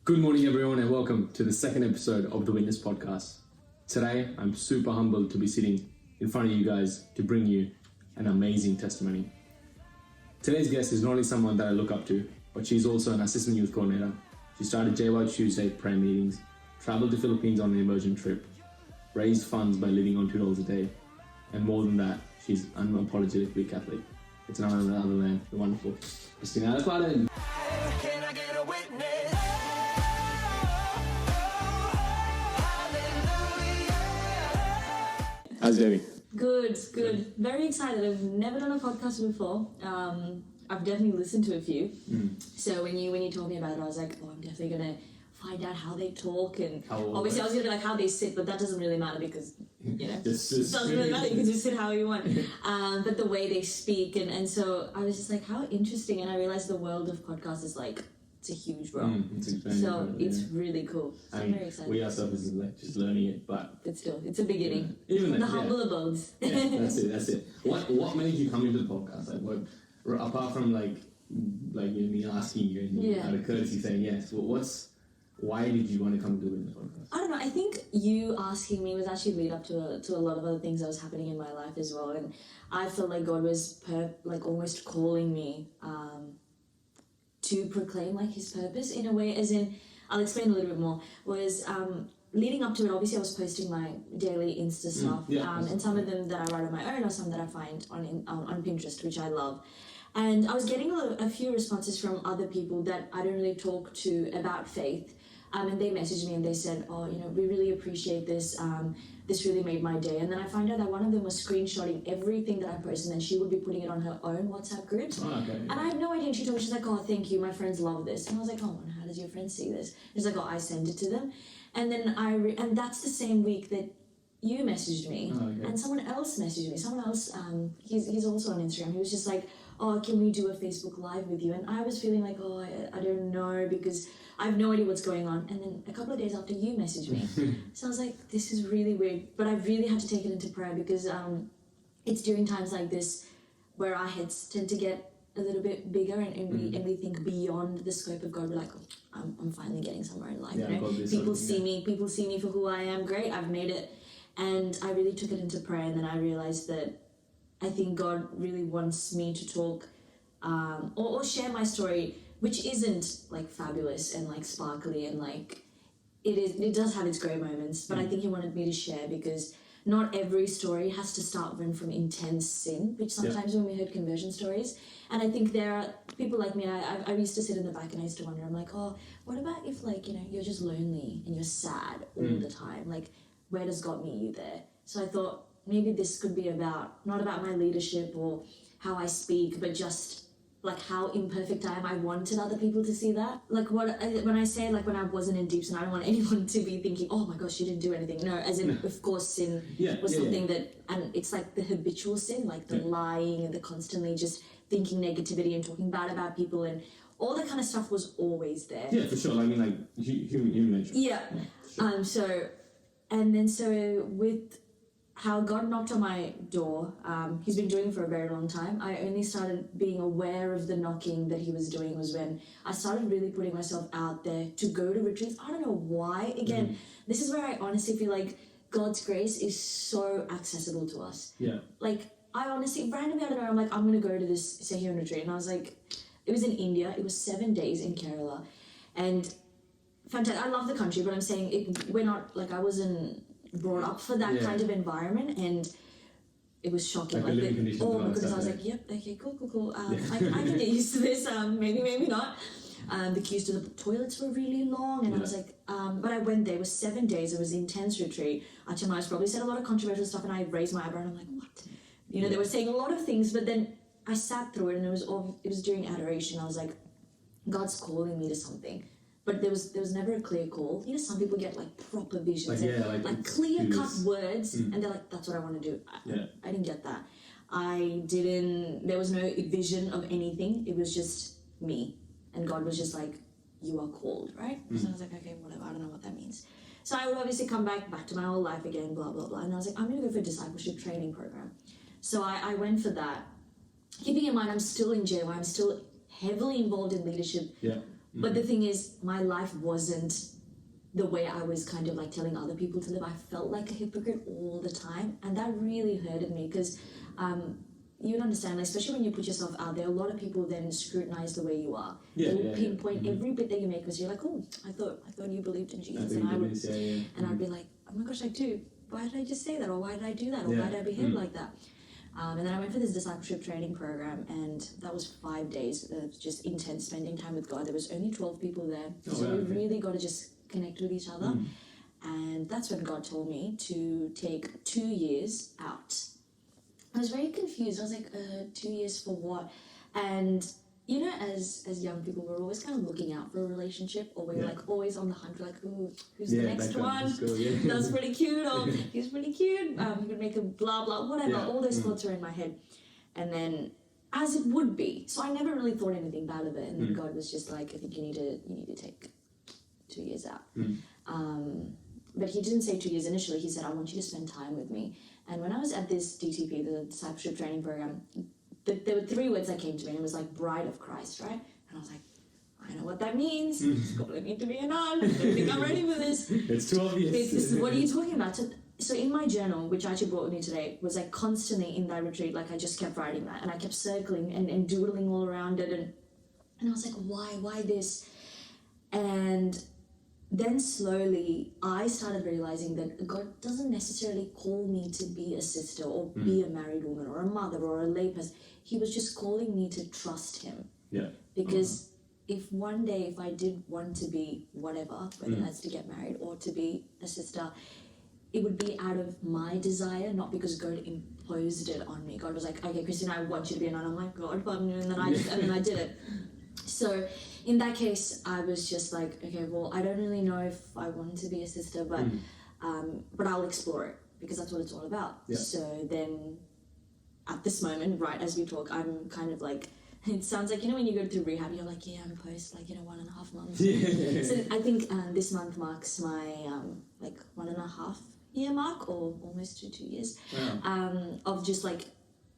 Good morning, everyone, and welcome to the second episode of the Witness Podcast. Today, I'm super humbled to be sitting in front of you guys to bring you an amazing testimony. Today's guest is not only someone that I look up to, but she's also an assistant youth coordinator. She started JY Tuesday prayer meetings, traveled to Philippines on an immersion trip, raised funds by living on $2 a day, and more than that, she's unapologetically Catholic. It's none other than the wonderful Christina Alcladen. Can I get a witness? How's Debbie? Good. Very excited. I've never done a podcast before. I've definitely listened to a few. So when you told me about it, I was like, oh, I'm definitely gonna find out how they talk, and obviously I was gonna be like how they sit, but that doesn't really matter because it doesn't really matter. You can just sit how you want. But the way they speak, and so I was just like, how interesting. And I realized the world of podcasts is like, it's a huge role. It's really cool. So I'm very excited. We ourselves is like just learning it, but still, it's a beginning. Yeah. Even the humble abodes. Yeah, that's it. What made you come into the podcast? Like, what apart from like me asking you and out of courtesy saying yes? Why did you want to come to the podcast? I don't know. I think you asking me was actually lead up to a lot of other things that was happening in my life as well, and I felt like God was almost calling me to proclaim like His purpose in a way. As in, I'll explain a little bit more. Was leading up to it, obviously I was posting my daily Insta stuff, and some of them that I write on my own, or some that I find on Pinterest, which I love. And I was getting a few responses from other people that I don't really talk to about faith. And they messaged me and they said, oh, we really appreciate this. This really made my day. And then I find out that one of them was screenshotting everything that I posted, and she would be putting it on her own WhatsApp groups. Oh, okay. And I had no idea. And she told me, she's like, oh, thank you. My friends love this. And I was like, oh, how does your friends see this? She's like, oh, I send it to them. And then and that's the same week that you messaged me. Oh, okay. And someone else messaged me. Someone else, he's also on Instagram. He was just like, oh, can we do a Facebook Live with you? And I was feeling like, oh, I don't know, because I have no idea what's going on. And then a couple of days after, you messaged me. So I was like, this is really weird. But I really had to take it into prayer, because it's during times like this where our heads tend to get a little bit bigger, and we think beyond the scope of God. We're like, oh, I'm finally getting somewhere in life. People see me for who I am. Great, I've made it. And I really took it into prayer, and then I realized that I think God really wants me to talk or share my story, which isn't like fabulous and like sparkly, and like it does have its great moments, but I think He wanted me to share, because not every story has to start from intense sin, which sometimes when we heard conversion stories, and I think there are people like me, I used to sit in the back and I used to wonder, I'm like, oh, what about if you're just lonely and you're sad all the time, like where does God meet you there? So I thought, maybe this could be not about my leadership or how I speak, but just like how imperfect I am. I wanted other people to see that. Like when I say like when I wasn't in deep sin, I don't want anyone to be thinking, oh my gosh, she didn't do anything. No, as in, of course, sin was something that, and it's like the habitual sin, like the lying and the constantly just thinking negativity and talking bad about people, and all that kind of stuff was always there. Yeah, for sure. I mean, like human nature. Yeah. So with how God knocked on my door, He's been doing it for a very long time. I only started being aware of the knocking that He was doing was when I started really putting myself out there to go to retreats. I don't know why. Again, this is where I honestly feel like God's grace is so accessible to us. Yeah. Like, I honestly, randomly out of nowhere, I'm like, I'm going to go to this Sahiran retreat. And I was like, it was in India. It was 7 days in Kerala. And fantastic. I love the country, but I'm saying we're not, like, I wasn't brought up for that kind of environment, and it was shocking. Like the conditions. Oh my goodness, I was like, yep, okay, cool. I can get used to this. Maybe not. The queues to the toilets were really long, and I was like, but I went there. It was 7 days. It was an intense retreat. Achimai's probably said a lot of controversial stuff, and I raised my eyebrow, and I'm like, what? They were saying a lot of things, but then I sat through it, and it was during adoration. I was like, God's calling me to something. But there was never a clear call. Some people get like proper visions, like clear cut words, and they're like, that's what I want to do. I didn't get that. There was no vision of anything. It was just me. And God was just like, you are called, right? So I was like, okay, whatever, I don't know what that means. So I would obviously come back to my old life again, blah, blah, blah. And I was like, I'm going to go for a discipleship training program. So I went for that. Keeping in mind, I'm still in JY, I'm still heavily involved in leadership But the thing is, my life wasn't the way I was kind of like telling other people to live. I felt like a hypocrite all the time, and that really hurted me because you understand, like, especially when you put yourself out there, a lot of people then scrutinize the way you are. They will pinpoint every bit that you make because you're like, oh, I thought you believed in Jesus, and I'd be like, oh my gosh, I do. Why did I just say that, or why did I do that, or why did I behave like that? And then I went for this discipleship training program, and that was 5 days of just intense spending time with God. There was only 12 people there, so we really got to just connect with each other. And that's when God told me to take 2 years out. I was very confused. I was like, 2 years for what? And you know, as young people, we're always kind of looking out for a relationship, or we're like always on the hunt. We're like, ooh, who's the next one? That's pretty cute, or he's pretty cute. He could make a blah blah, whatever. All those thoughts are in my head, and then as it would be. So I never really thought anything bad of it. And then God was just like, I think you need to take 2 years out. But he didn't say 2 years initially. He said, I want you to spend time with me. And when I was at this DTP, the discipleship training program, there were 3 words that came to me, and it was like bride of Christ, right? And I was like, I know what that means. It's calling me to be a nun. I don't think I'm ready for this. It's too obvious. What are you talking about? So in my journal, which I actually brought with me today, was like constantly in that retreat, like I just kept writing that, and I kept circling and doodling all around it, and I was like, why this? And then slowly I started realizing that God doesn't necessarily call me to be a sister or be a married woman or a mother or a layperson. He was just calling me to trust him. Yeah. Because if one day, if I did want to be whatever, whether that's to get married or to be a sister, it would be out of my desire, not because God imposed it on me. God was like, okay, Christina, I want you to be a nun. I'm like, God, and then I did it. So in that case, I was just like, okay, well, I don't really know if I want to be a sister, but I'll explore it because that's what it's all about. Yeah. So then at this moment, right as we talk, I'm kind of like, it sounds like, you know, when you go through rehab, you're like, yeah, I'm post, like, 1.5 months. So I think this month marks my 1.5 year mark, or almost to 2 years, of just like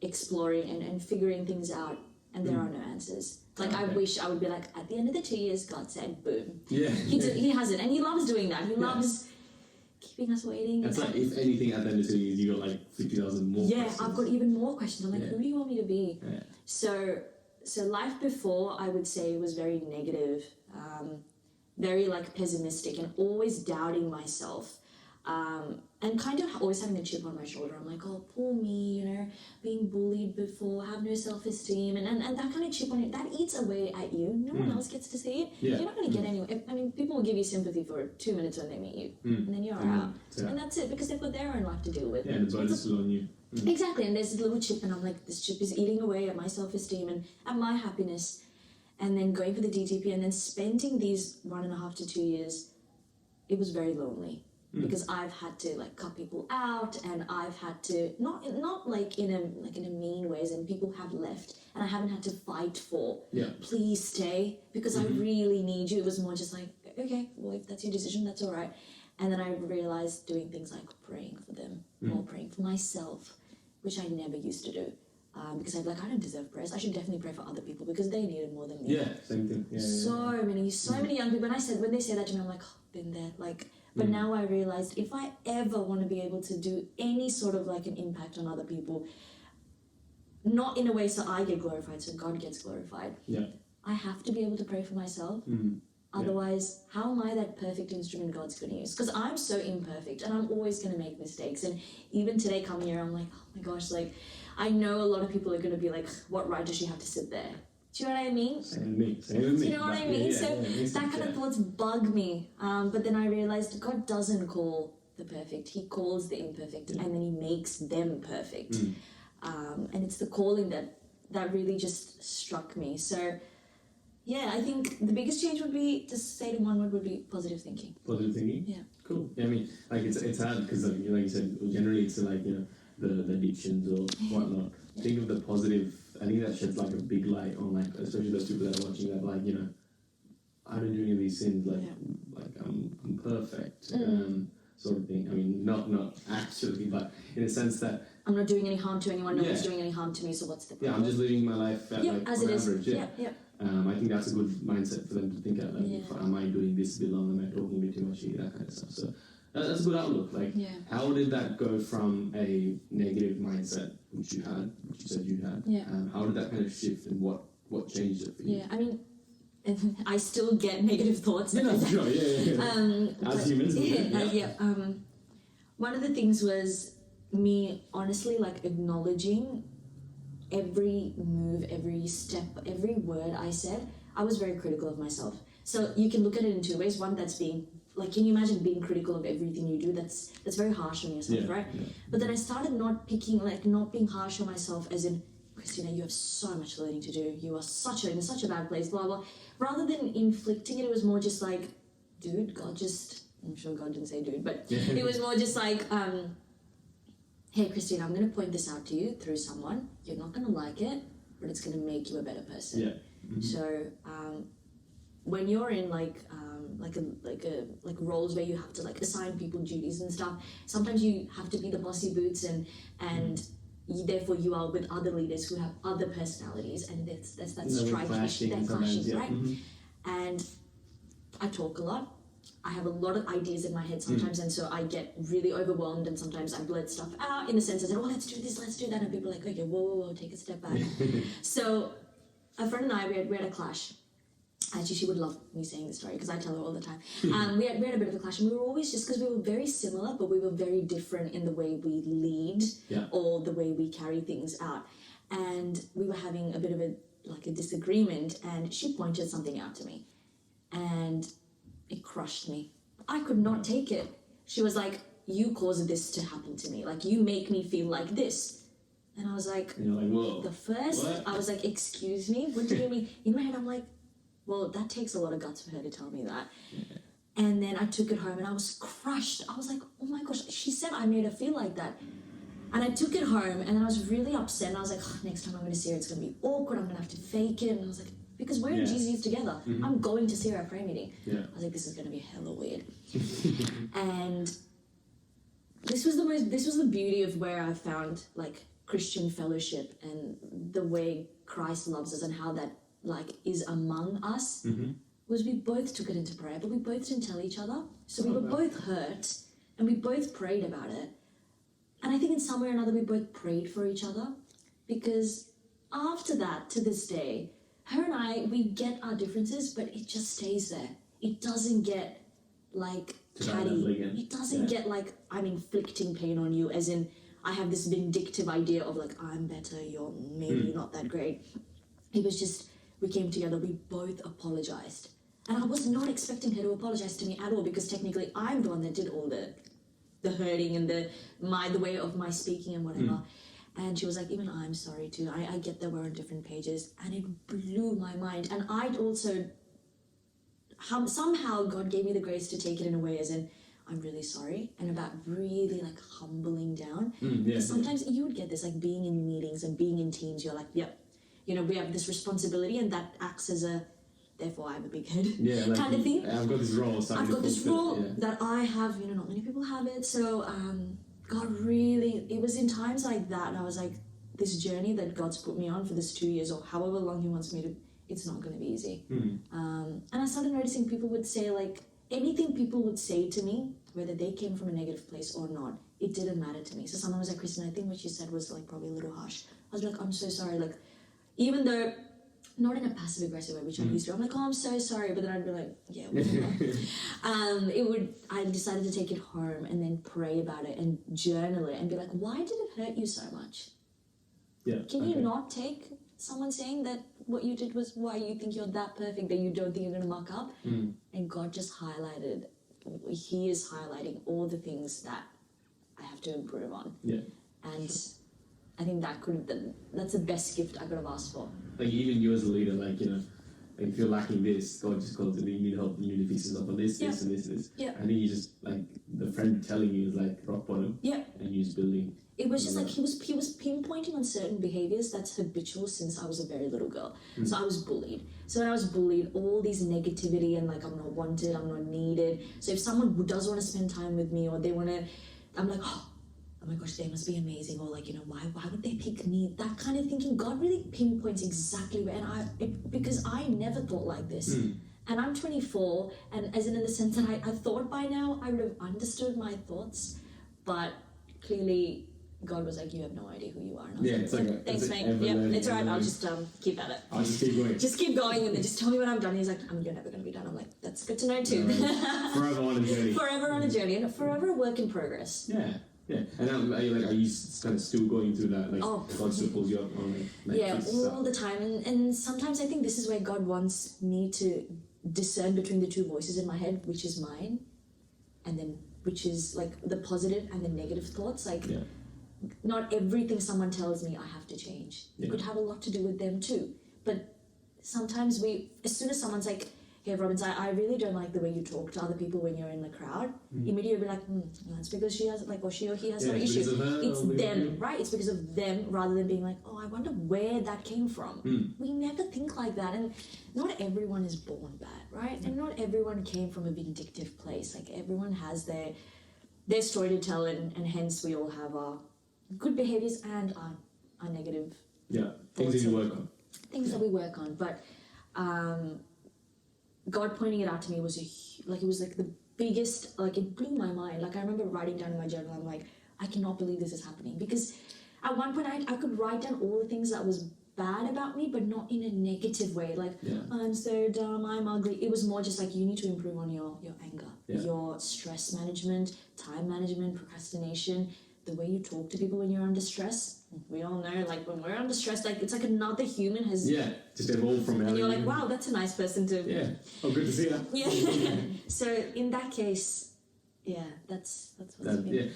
exploring and figuring things out, and there are no answers. Like, I wish I would be like, at the end of the 2 years, God said, boom. Yeah. He has it, and he loves doing that. He loves keeping us waiting. It's like, if anything, at the end of 2 years, you got like 50,000 more questions. I've got even more questions. I'm like, who do you want me to be? Yeah. So life before, I would say, was very negative, very like pessimistic, and always doubting myself, and kind of always having a chip on my shoulder. I'm like, oh, poor me, being bullied before, have no self-esteem, and that kind of chip on it, that eats away at you. No one else gets to see it. Yeah. You're not going to get anywhere. I mean, people will give you sympathy for 2 minutes when they meet you, and then you're out. Yeah. And that's it, because they've got their own life to deal with. Yeah, the bonus is on you. Exactly, and there's a little chip, and I'm like, this chip is eating away at my self-esteem and at my happiness. And then going for the DTP, and then spending these 1.5 to 2 years, it was very lonely, because I've had to like cut people out, and I've had to not like in a mean ways, and people have left, and I haven't had to fight for please stay because I really need you. It was more just like, okay, well, if that's your decision, that's all right. And then I realized doing things like praying for them or praying for myself, which I never used to do. Because I'd be like, I don't deserve prayers. I should definitely pray for other people because they need it more than me. Yeah, same thing. Yeah, so many young people. And when they say that to me, I'm like, oh, been there. Like, but now I realized if I ever want to be able to do any sort of like an impact on other people, not in a way so I get glorified, so God gets glorified. Yeah. I have to be able to pray for myself. Otherwise, how am I that perfect instrument God's going to use? Because I'm so imperfect, and I'm always going to make mistakes. And even today coming here, I'm like, oh my gosh, like, I know a lot of people are going to be like, what right does she have to sit there? Do you know what I mean? Same with me. Do you know what I mean? That kind of thoughts bug me. But then I realized God doesn't call the perfect. He calls the imperfect, and then he makes them perfect. And it's the calling that really just struck me. So, yeah, I think the biggest change would be, to say in one word, would be positive thinking. Positive thinking? Yeah. Cool. Yeah, I mean, like, it's hard because, like you said, generally it's like, the addictions or whatnot. Think of the positive. I think that sheds like a big light on, like, especially those people that are watching that, like, I don't do any of these sins, like I'm perfect. sort of thing. I mean, not actually, but in a sense that I'm not doing any harm to anyone. No Yeah. one's doing any harm to me. So what's the problem? I'm just living my life at, Yeah, like as on it is. average. Yeah. Yeah. I think that's a good mindset for them to think at. Like, Yeah. am I doing this a bit long? Am I talking a bit too much? That kind of stuff. So that's a good outlook. Like, Yeah. how did that go from a negative mindset, which you said you had? Yeah. How did that kind of shift, and what changed it for you? Yeah, I mean, I still get negative thoughts. Yeah, for sure. Yeah. As humans, One of the things was me honestly like acknowledging every move, every step, every word I said. I was very critical of myself. So you can look at it in two ways. One, that's being like, can you imagine being critical of everything you do? That's very harsh on yourself, right? Yeah. But then I started not being harsh on myself, as in, Christina, you have so much learning to do. You are in such a bad place, blah, blah. Rather than inflicting it, it was more just like, dude, I'm sure God didn't say dude, but it was more just like, hey, Christina, I'm going to point this out to you through someone. You're not going to like it, but it's going to make you a better person. Yeah. Mm-hmm. So when you're in like roles where you have to like assign people duties and stuff, sometimes you have to be the bossy boots and therefore you are with other leaders who have other personalities, and that's striking, they're clashing, right? Mm-hmm. And I talk a lot. I have a lot of ideas in my head sometimes, and so I get really overwhelmed, and sometimes I blurt stuff out in the sense that, oh, let's do this, let's do that, and people are like, okay, whoa, take a step back. So a friend and I, we had a clash. Actually, she would love me saying this story because I tell her all the time. We had a bit of a clash, and we were always, just because we were very similar, but we were very different in the way we lead or the way we carry things out. And we were having a bit of a disagreement, and she pointed something out to me, and it crushed me. I could not take it. She was like, you caused this to happen to me. Like, you make me feel like this. And I was like, and you're like, whoa. I was like, excuse me? What do you mean? In my head, I'm like, well, that takes a lot of guts for her to tell me that. Yeah. And then I took it home and I was crushed. I was like, oh my gosh, she said I made her feel like that. And I took it home and I was really upset. And I was like, oh, next time I'm going to see her, it's going to be awkward. I'm going to have to fake it. And I was like, because we're in GZs together. Mm-hmm. I'm going to see her at prayer meeting. Yeah. I was like, this is going to be hella weird. And this was the beauty of where I found like Christian fellowship and the way Christ loves us and how that like is among us. Was we both took it into prayer, but we both didn't tell each other. So we were both hurt and we both prayed about it. And I think in some way or another we both prayed for each other, because after that, to this day, her and I, we get our differences, but it just stays there. It doesn't get like catty. It doesn't get like I'm inflicting pain on you, as in I have this vindictive idea of like, I'm better, you're maybe not that great. It was just, we came together, we both apologized. And I was not expecting her to apologize to me at all, because technically I'm the one that did all the hurting and the way of my speaking and whatever. And she was like, even I'm sorry too. I get that we're on different pages. And it blew my mind. And I'd also, somehow God gave me the grace to take it in a way as in, I'm really sorry, and about really like humbling down. Because sometimes you would get this, like being in meetings and being in teams, you're like, yep, you know, we have this responsibility, and that acts as a, therefore I'm a big head like, kind of thing. I've got this role. I've got this role that I have, you know, not many people have it. So God really, it was in times like that, and I was like, this journey that God's put me on for this 2 years or however long He wants me to, it's not going to be easy. And I started noticing people would say like, anything people would say to me, whether they came from a negative place or not, it didn't matter to me. So someone was like, Kristen, I think what you said was like probably a little harsh. I was like, I'm so sorry. Like, even though, not in a passive aggressive way, which I'm used to. I'm like, oh, I'm so sorry. But then I'd be like, yeah, whatever. I decided to take it home and then pray about it and journal it and be like, why did it hurt you so much? Can you not take someone saying that what you did was why you think you're that perfect that you don't think you're going to muck up? And God just highlighted, He is highlighting all the things that I have to improve on. And I think that's the best gift I could have asked for. Like, even you as a leader, like, you know, like if you're lacking this, God just calls it, you need help, you need to fix this up on this, this, and this, and this. I think you just, like, the friend telling you is like rock bottom. and use building. It was just like he was pinpointing on certain behaviors that's habitual since I was a very little girl. So I was bullied. So when I was bullied, all these negativity and like I'm not wanted, I'm not needed. So if someone who does want to spend time with me or they want to, I'm like, oh my gosh, they must be amazing, or like, you know, why would they pick me? That kind of thinking. God really pinpoints exactly where, and because I never thought like this. And I'm 24, and as in the sense that I thought by now I would have understood my thoughts, but clearly God was like, you have no idea who you are. And I was thanks, mate. Yeah, it's alright. I'll just keep at it. I'll just keep going. Just keep going, and then just tell me when I'm done. He's like, you're never going to be done. I'm like, that's good to know too. Forever on a journey. Forever on a journey, and forever a work in progress. Yeah. And are you kind of still going through that? Like, God still pulls you up on all the time. And sometimes I think this is where God wants me to discern between the two voices in my head, which is mine, and then which is like the positive and the negative thoughts. Like, not everything someone tells me I have to change. It could have a lot to do with them too. But sometimes as soon as someone's like, hey Robbins, I really don't like the way you talk to other people when you're in the crowd, immediately you'll be like, that's because she has like, or she or he has no issue. It's them, right? It's because of them, rather than being like, oh, I wonder where that came from. We never think like that. And not everyone is born bad, right? And not everyone came from a vindictive place. Like, everyone has their story to tell, and hence we all have our good behaviors and our negative things that you work on. Things that we work on. But God pointing it out to me was it was like the biggest, like, it blew my mind. Like, I remember writing down in my journal, I'm like, I cannot believe this is happening. Because at one point I could write down all the things that was bad about me, but not in a negative way. Like, I'm so dumb, I'm ugly. It was more just like, you need to improve on your anger, your stress management, time management, procrastination, the way you talk to people when you're under stress. We all know, like, when we're under stress, like, it's like another human has just evolved from it. And you're like, wow, that's a nice person to good to see that. So in that case, that's what's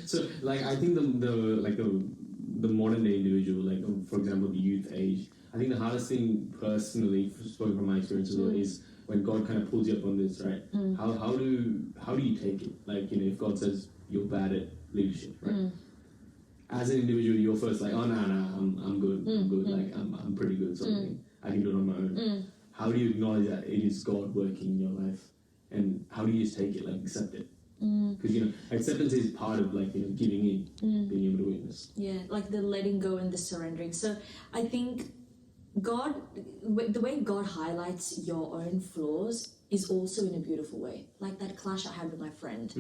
So like, I think the modern day individual, like, for example, the youth age, I think the hardest thing personally, spoken from my experience as well, is when God kind of pulls you up on this, right? How do you take it? Like, you know, if God says you're bad at leadership, right? As an individual, you're first like, oh no, I'm good, like I'm pretty good, sort of thing. I can do it on my own. How do you acknowledge that it is God working in your life, and how do you just take it, like, accept it? Because you know, acceptance is part of, like, you know, giving in, being able to witness. Yeah, like the letting go and the surrendering. So I think God, the way God highlights your own flaws is also in a beautiful way. Like that clash I had with my friend.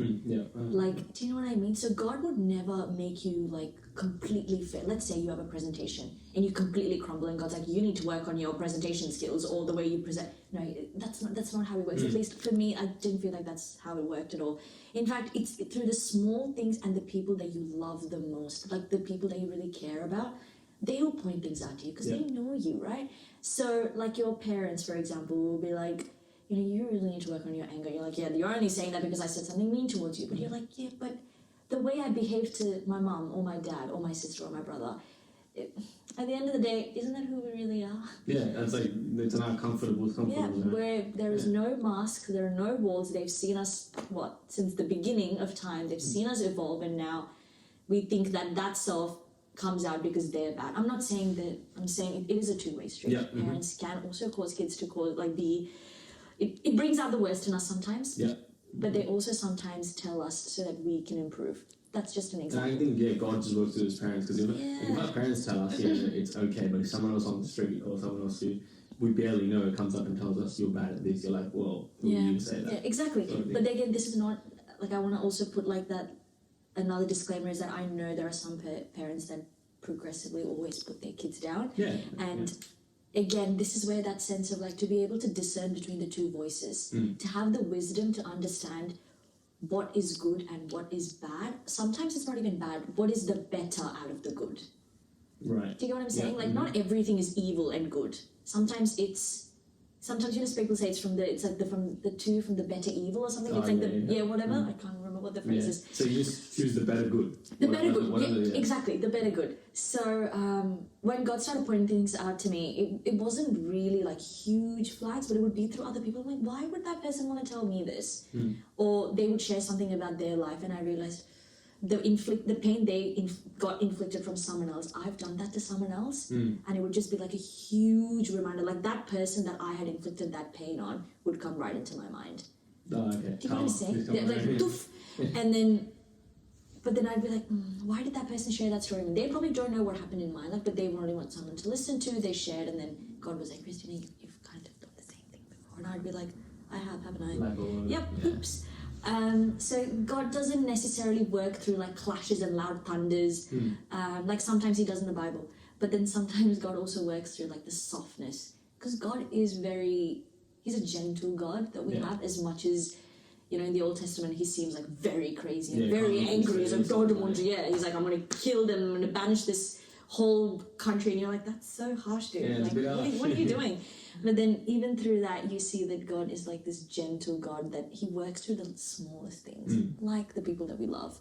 Like, do you know what I mean? So God would never make you like completely fail. Let's say you have a presentation and you completely crumble, and God's like, you need to work on your presentation skills or the way you present. No, that's not how it works. At least for me, I didn't feel like that's how it worked at all. In fact, it's through the small things and the people that you love the most, like the people that you really care about. They will point things out to you because they know you, right? So like your parents, for example, will be like, you know, you really need to work on your anger. You're like, yeah, you're only saying that because I said something mean towards you. But you're like, yeah, but the way I behave to my mom or my dad or my sister or my brother, at the end of the day, isn't that who we really are? Yeah, that's like, it's not comfortable. Yeah, where there is no mask, there are no walls. They've seen us, since the beginning of time, they've seen us evolve, and now we think that self comes out because they're bad. I'm not saying that, I'm saying it is a two-way street. Yeah. Parents can also cause kids to it brings out the worst in us sometimes. Yeah. But they also sometimes tell us so that we can improve. That's just an example. And I think, God just works through his parents, because if our parents tell us, it's okay, but if someone else on the street or someone else who we barely know comes up and tells us you're bad at this, you're like, well, who do you say that? Yeah, exactly. But again, this is not, like, I want to also put like that, another disclaimer is that I know there are some parents that progressively always put their kids down. Again, this is where that sense of like to be able to discern between the two voices, to have the wisdom to understand what is good and what is bad. Sometimes it's not even bad. What is the better out of the good? Right. Do you get what I'm saying? Like not everything is evil and good. Sometimes you know, people say from the better evil or something. It's like whatever. I can't remember what the phrase is. So you just choose the better good. The better good. Exactly, the better good. So when God started pointing things out to me, it wasn't really like huge flags, but it would be through other people. I'm like, why would that person want to tell me this? Or they would share something about their life, and I realized, the pain they got inflicted from someone else, I've done that to someone else, and it would just be like a huge reminder. Like that person that I had inflicted that pain on would come right into my mind. Oh, okay. Do you know what I'm saying? Like, doof. And then, but then I'd be like, why did that person share that story? They probably don't know what happened in my life, but they really want someone to listen to. They shared, and then God was like, Christina, you've kind of done the same thing before. And I'd be like, I have, haven't I? Yep, yeah. oops. So God doesn't necessarily work through like clashes and loud thunders, like sometimes He does in the Bible. But then sometimes God also works through like the softness, because God is He's a gentle God that we have, as much as, you know, in the Old Testament He seems like very crazy and very angry. He's like, God, He's like, I'm going to kill them, I'm going to banish this whole country, and you're like, that's so harsh, dude. Yeah, like, what are you doing? But then even through that, you see that God is like this gentle God, that He works through the smallest things, like the people that we love,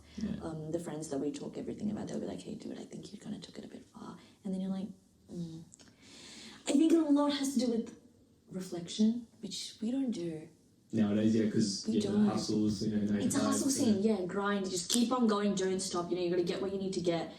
the friends that we talk everything about. They'll be like, hey, dude, I think you kind of took it a bit far. And then you're like, I think a lot has to do with reflection, which we don't do. Nowadays, yeah, because the hustles, you know, it's a hustle scene, grind. You just keep on going, don't stop. You know, you got to get what you need to get.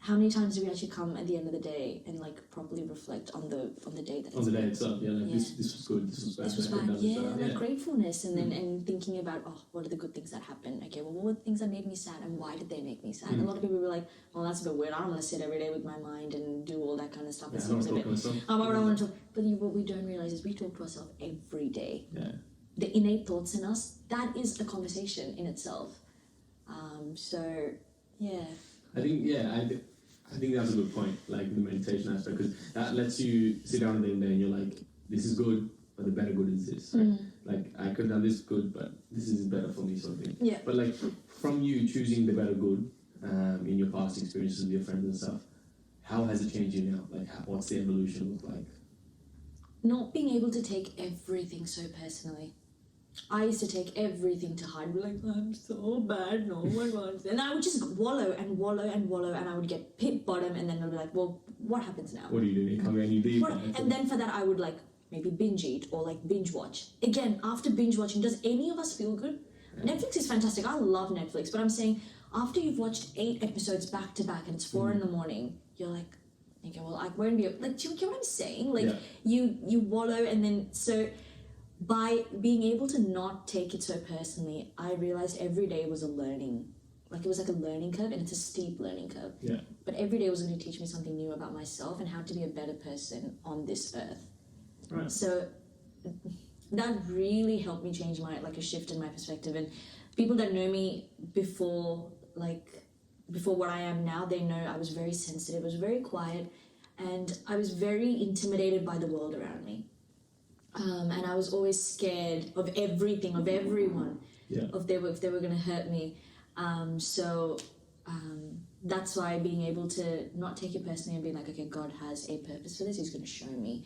How many times do we actually come at the end of the day and like properly reflect on the day that on the day itself? Yeah, like this was good, this was bad. This was bad. Like gratefulness, and then and thinking about, what are the good things that happened? Okay, well, what were the things that made me sad, and why did they make me sad? And a lot of people were like, well, that's a bit weird. I don't want to sit every day with my mind and do all that kind of stuff. It seems a bit. I want to talk. But what we don't realize is we talk to ourselves every day. Yeah. The innate thoughts in us, that is a conversation in itself. So yeah. I think that's a good point, like the meditation aspect, because that lets you sit down at the end of the day and you're like, this is good, but the better good is this. Right? Like, I could have done this good, but this is better for me, sort of thing. Yeah. But like, from you choosing the better good in your past experiences with your friends and stuff, how has it changed you now? Like, what's the evolution look like? Not being able to take everything so personally. I used to take everything to heart, be like, I'm so bad, no one wants it. And I would just wallow and wallow and wallow, and I would get hit bottom, and then I'd be like, well, what happens now? What do you do? You can't go any deeper. And then for that, I would like maybe binge eat or like binge watch. Again, after binge watching, does any of us feel good? Yeah. Netflix is fantastic. I love Netflix, but I'm saying after you've watched 8 episodes back to back and it's 4 in the morning, you're like, okay, well, I won't be like, do you get what I'm saying? Like you wallow, and then so. By being able to not take it so personally, I realized every day was a learning, like it was like a learning curve, and it's a steep learning curve. Yeah. But every day was going to teach me something new about myself and how to be a better person on this earth. Right. So that really helped me change a shift in my perspective. And people that know me before what I am now, they know I was very sensitive, I was very quiet, and I was very intimidated by the world around me. And I was always scared of everything, of everyone, if they were going to hurt me. So that's why being able to not take it personally and be like, okay, God has a purpose for this, He's going to show me.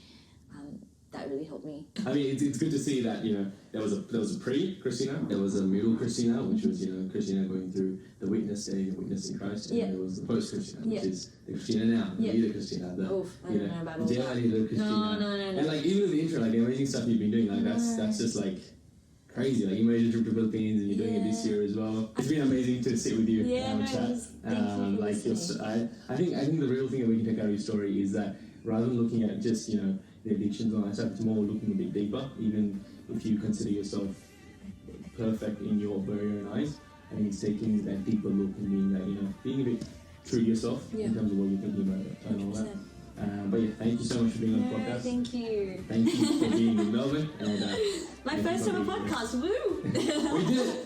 That really helped me. I mean, it's good to see that, you know, there was a pre-Christina, there was a middle Christina, which was, you know, Christina going through the witness stage and witnessing Christ, and there was the post-Christina, which is the Christina now, the leader Christina, the I don't know about all the leader Christina. No. And like, even with the intro, like the amazing stuff you've been doing, like that's just like crazy. Like, you made it through Philippines, and you're doing it this year as well. It's been amazing to sit with you and chat. Thank you. I think the real thing that we can take out of your story is that rather than looking at just, you know, the addictions and all that stuff, it's more looking a bit deeper. Even if you consider yourself perfect in your very own eyes, I think it's taking that deeper look and being that, you know, being a bit true to yourself in terms of what you're thinking about it and all that. But yeah, thank you so much for being on the podcast. Thank you. Thank you for being in Melbourne. And, my first ever podcast, woo! We did it.